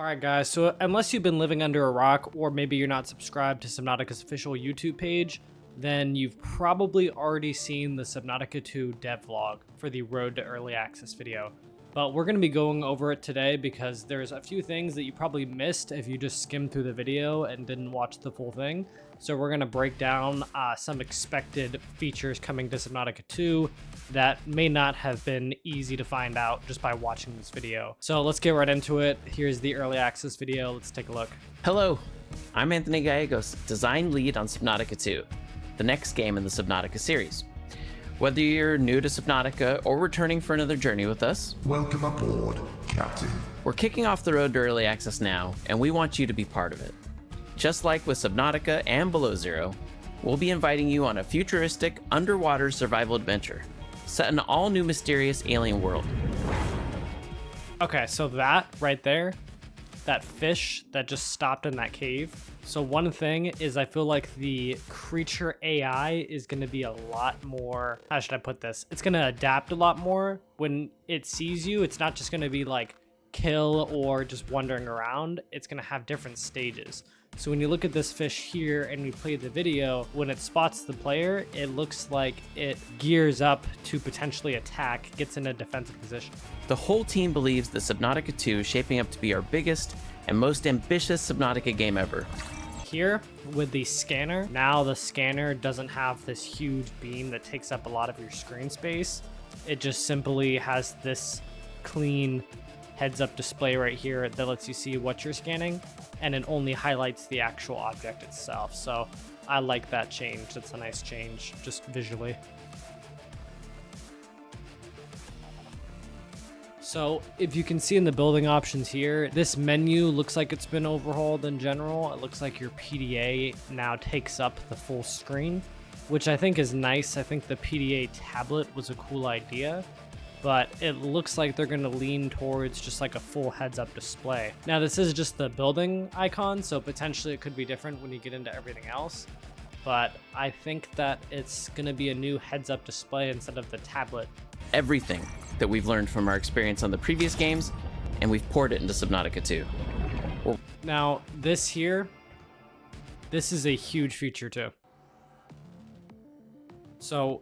Alright guys, so unless you've been living under a rock, or maybe you're not subscribed to Subnautica's official YouTube page, then you've probably already seen the Subnautica 2 dev vlog for the Road to Early Access video. But we're going to be going over it today because there's a few things that you probably missed if you just skimmed through the video and didn't watch the full thing. So we're going to break down some expected features coming to Subnautica 2 that may not have been easy to find out just by watching this video. So let's get right into it. Here's the early access video. Let's take a look. Hello, I'm Anthony Gallegos, design lead on Subnautica 2, the next game in the Subnautica series. Whether you're new to Subnautica or returning for another journey with us, welcome aboard, Captain. We're kicking off the road to early access now, and we want you to be part of it. Just like with Subnautica and Below Zero, we'll be inviting you on a futuristic underwater survival adventure set in an all-new mysterious alien world. Okay, so that right there, that fish that just stopped in that cave. So one thing is I feel like the creature AI is going to be a lot more, how should I put this? It's going to adapt a lot more when it sees you. It's not just going to be like kill or just wandering around. It's going to have different stages. So when you look at this fish here and we play the video, when it spots the player, it looks like it gears up to potentially attack, gets in a defensive position. The whole team believes that Subnautica 2 is shaping up to be our biggest and most ambitious Subnautica game ever. Here with the scanner, now the scanner doesn't have this huge beam that takes up a lot of your screen space. It just simply has this clean heads-up display right here that lets you see what you're scanning, and it only highlights the actual object itself. So I like that change. That's a nice change just visually. So if you can see in the building options here, this menu looks like it's been overhauled in general. It looks like your PDA now takes up the full screen, which I think is nice. I think the PDA tablet was a cool idea, but it looks like they're going to lean towards just like a full heads-up display. Now this is just the building icon, so potentially it could be different when you get into everything else, but I think that it's going to be a new heads-up display instead of the tablet. Everything that we've learned from our experience on the previous games, and we've poured it into Subnautica 2. Now this here, this is a huge feature too. So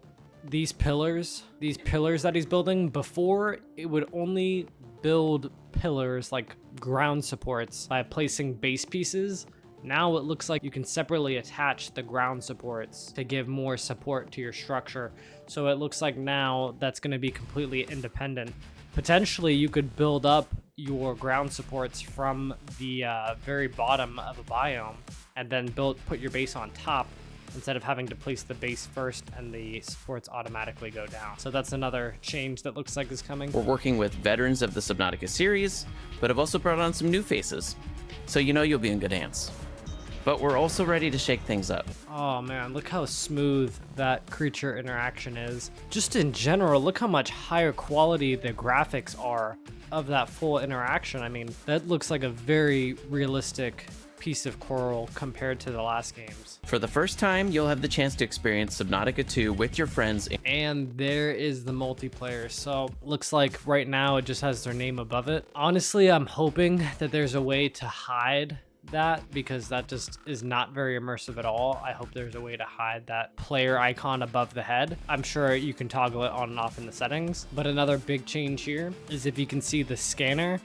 these pillars that he's building, before it would only build pillars like ground supports by placing base pieces. Now it looks like you can separately attach the ground supports to give more support to your structure. So it looks like now that's going to be completely independent. Potentially you could build up your ground supports from the very bottom of a biome and then put your base on top, instead of having to place the base first and the supports automatically go down. So that's another change that looks like is coming. We're working with veterans of the Subnautica series, but have also brought on some new faces, so you know you'll be in good hands. But we're also ready to shake things up. Oh man, look how smooth that creature interaction is. Just in general, look how much higher quality the graphics are of that full interaction. I mean, that looks like a very realistic piece of coral compared to the last games. For the first time, you'll have the chance to experience Subnautica 2 with your friends. And there is the multiplayer. So looks like right now it just has their name above it. Honestly, I'm hoping that there's a way to hide that, because that just is not very immersive at all. I hope there's a way to hide that player icon above the head. I'm sure you can toggle it on and off in the settings. But another big change here is if you can see the scanner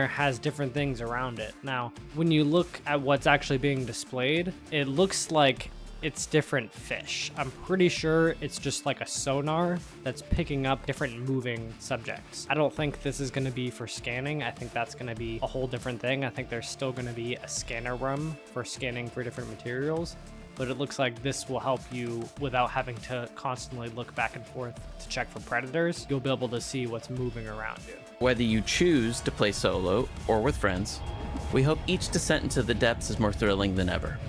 has different things around it. Now, when you look at what's actually being displayed, it looks like it's different fish. I'm pretty sure it's just like a sonar that's picking up different moving subjects. I don't think this is going to be for scanning. I think that's going to be a whole different thing. I think there's still going to be a scanner room for scanning for different materials, but it looks like this will help you without having to constantly look back and forth to check for predators. You'll be able to see what's moving around you. Whether you choose to play solo or with friends, we hope each descent into the depths is more thrilling than ever.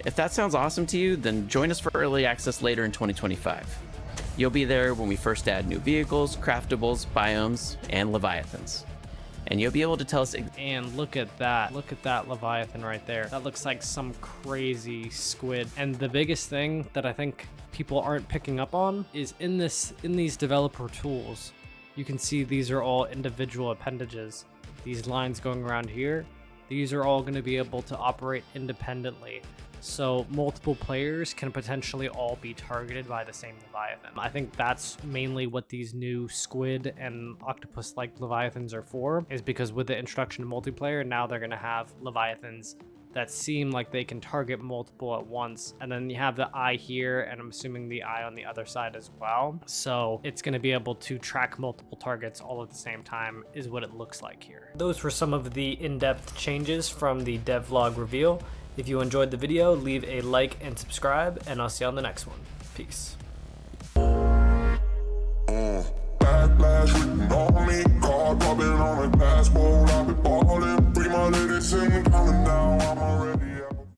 If that sounds awesome to you, then join us for early access later in 2025. You'll be there when we first add new vehicles, craftables, biomes, and leviathans. And you'll be able to tell us. And look at that leviathan right there. That looks like some crazy squid. And the biggest thing that I think people aren't picking up on is in these developer tools, you can see these are all individual appendages. these lines going around here, these are all going to be able to operate independently. So multiple players can potentially all be targeted by the same Leviathan. I think that's mainly what these new squid and octopus-like Leviathans are for, is because with the introduction of multiplayer, now they're going to have Leviathans that seem like they can target multiple at once. And then you have the eye here, and I'm assuming the eye on the other side as well. So it's going to be able to track multiple targets all at the same time is what it looks like here. Those were some of the in-depth changes from the devlog reveal. If you enjoyed the video, leave a like and subscribe, and I'll see you on the next one. Peace. Backlash written on me, card popping on a glass bowl. I've been ballin', free my ladies and counting down.